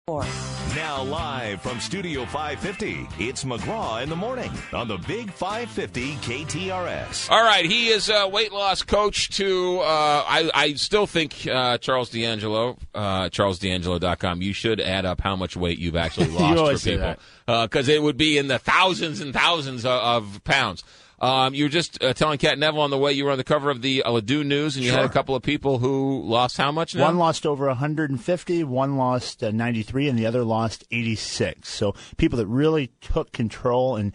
Now live from Studio 550, it's McGraw in the Morning on the Big 550 KTRS. All right, he is a weight loss coach to, I still think Charles D'Angelo, charlesdangelo.com, you should add up how much weight you've actually lost for people. Because it would be in the thousands and thousands of pounds. You were just telling Kat Neville on the way you were on the cover of the Ladue News, and you had a couple of people who lost how much now? One lost over 150, one lost 93, and the other lost 86. So people that really took control and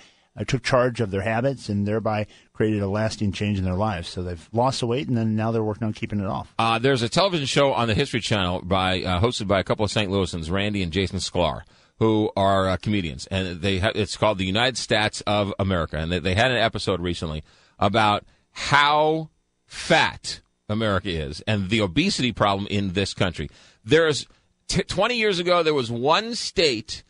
took charge of their habits and thereby created a lasting change in their lives. So they've lost the weight, and then now they're working on keeping it off. There's a television show on the History Channel hosted by a couple of St. Louisans, Randy and Jason Sklar, who are comedians, and it's called the United Stats of America. And they had an episode recently about how fat America is and the obesity problem in this country. 20 years ago, there was one state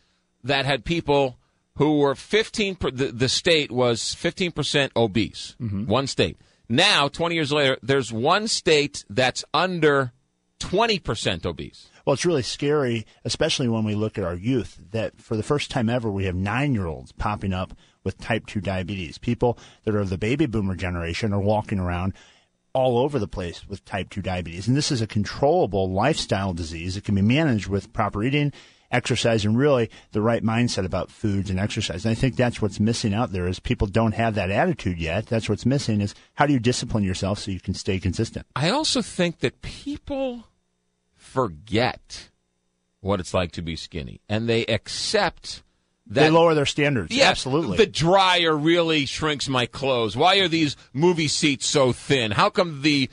that had people who were 15. The state was 15% obese. Mm-hmm. One state. Now, 20 years later, there's one state that's under 20% obese. Well, it's really scary, especially when we look at our youth, that for the first time ever, we have 9-year-olds popping up with type 2 diabetes. People that are of the baby boomer generation are walking around all over the place with type 2 diabetes. And this is a controllable lifestyle disease. It can be managed with proper eating, exercise, and really the right mindset about foods and exercise. And I think that's what's missing out there is people don't have that attitude yet. That's what's missing is how do you discipline yourself so you can stay consistent? I also think that people forget what it's like to be skinny, and they accept that they lower their standards. Yeah, absolutely. The dryer really shrinks my clothes. Why are these movie seats so thin? How come the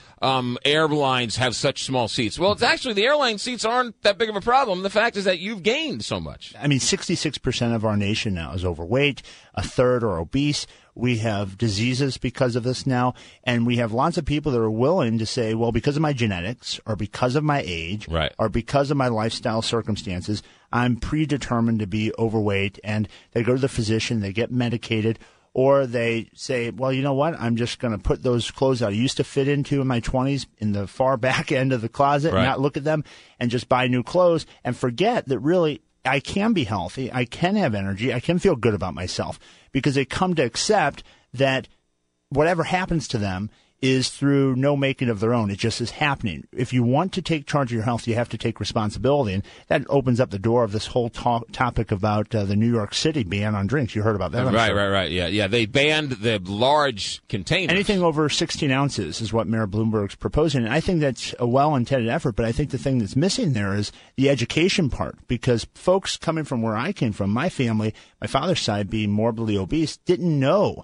airlines have such small seats? Well, it's actually the airline seats aren't that big of a problem. The fact is that you've gained so much. I mean, 66% of our nation now is overweight, a third are obese. We have diseases because of this now, and we have lots of people that are willing to say, well, because of my genetics or because of my age or because of my lifestyle circumstances, I'm predetermined to be overweight, and they go to the physician, they get medicated, or they say, well, you know what, I'm just going to put those clothes that I used to fit into in my 20s in the far back end of the closet and not look at them and just buy new clothes and forget that really I can be healthy, I can have energy, I can feel good about myself because they come to accept that whatever happens to them is through no making of their own. It just is happening. If you want to take charge of your health, you have to take responsibility. And that opens up the door of this whole topic about the New York City ban on drinks. You heard about that? Right. Yeah. They banned the large containers. Anything over 16 ounces is what Mayor Bloomberg's proposing. And I think that's a well-intended effort. But I think the thing that's missing there is the education part. Because folks coming from where I came from, my family, my father's side being morbidly obese, didn't know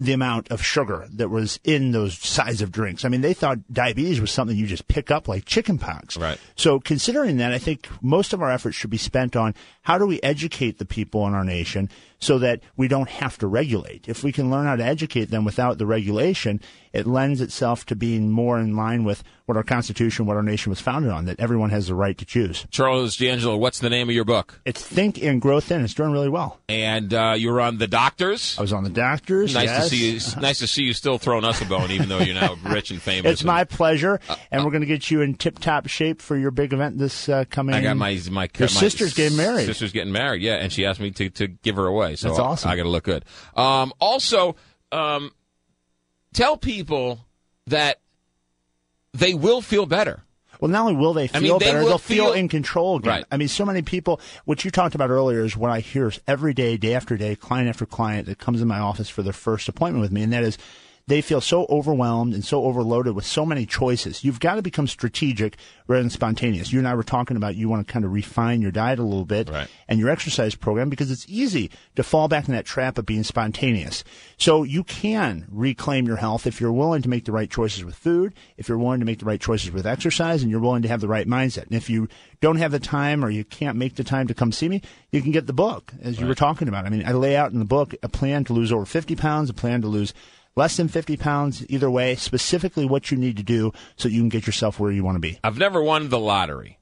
the amount of sugar that was in those size of drinks. I mean, they thought diabetes was something you just pick up like chicken pox. Right. So considering that, I think most of our efforts should be spent on how do we educate the people in our nation so that we don't have to regulate. If we can learn how to educate them without the regulation, it lends itself to being more in line with what our Constitution, what our nation was founded on, that everyone has the right to choose. Charles D'Angelo, what's the name of your book? It's Think and Grow Thin. It's doing really well. And you were on The Doctors? I was on The Doctors, Nice to see you still throwing us a bone, even though you're now rich and famous. It's my pleasure, and we're going to get you in tip-top shape for your big event this coming. I got my your sister's getting married. Sister's getting married, yeah, and she asked me to give her away. So that's awesome. I got to look good. Also, tell people that they will feel better. Well, not only will they feel better, they'll feel in control again. Right. I mean, so many people, what you talked about earlier is what I hear every day, day after day, client after client that comes in my office for their first appointment with me, and that is they feel so overwhelmed and so overloaded with so many choices. You've got to become strategic rather than spontaneous. You and I were talking about you want to kind of refine your diet a little bit and your exercise program because it's easy to fall back in that trap of being spontaneous. So you can reclaim your health if you're willing to make the right choices with food, if you're willing to make the right choices with exercise, and you're willing to have the right mindset. And if you don't have the time or you can't make the time to come see me, you can get the book, as you were talking about. I mean, I lay out in the book a plan to lose over 50 pounds, a plan to lose less than 50 pounds, either way, specifically what you need to do so you can get yourself where you want to be. I've never won the lottery,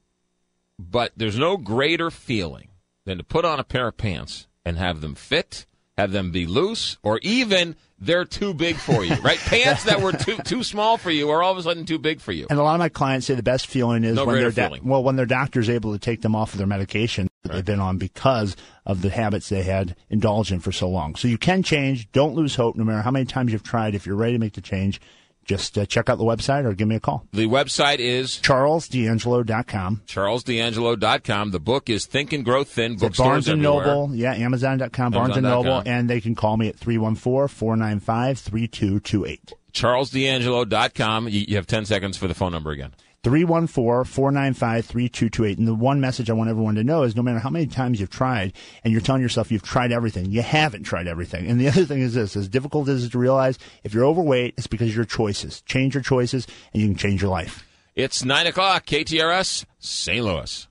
but there's no greater feeling than to put on a pair of pants and have them fit, have them be loose, or even they're too big for you, right? Pants that were too small for you are all of a sudden too big for you. And a lot of my clients say the best feeling is when their doctor's able to take them off of their medication. that they've been on because of the habits they had indulged in for so long. So you can change. Don't lose hope no matter how many times you've tried. If you're ready to make the change, just check out the website or give me a call. The website is CharlesD'Angelo.com. CharlesD'Angelo.com. The book is Think and Grow Thin. Bookstores Barnes and Noble, Amazon.com, Barnes and Noble, and they can call me at 314-495-3228. CharlesD'Angelo.com. You have 10 seconds for the phone number again. 314-495-3228. And the one message I want everyone to know is no matter how many times you've tried and you're telling yourself you've tried everything, you haven't tried everything. And the other thing is this, as difficult as it is to realize, if you're overweight, it's because of your choices. Change your choices and you can change your life. It's 9 o'clock, KTRS, St. Louis.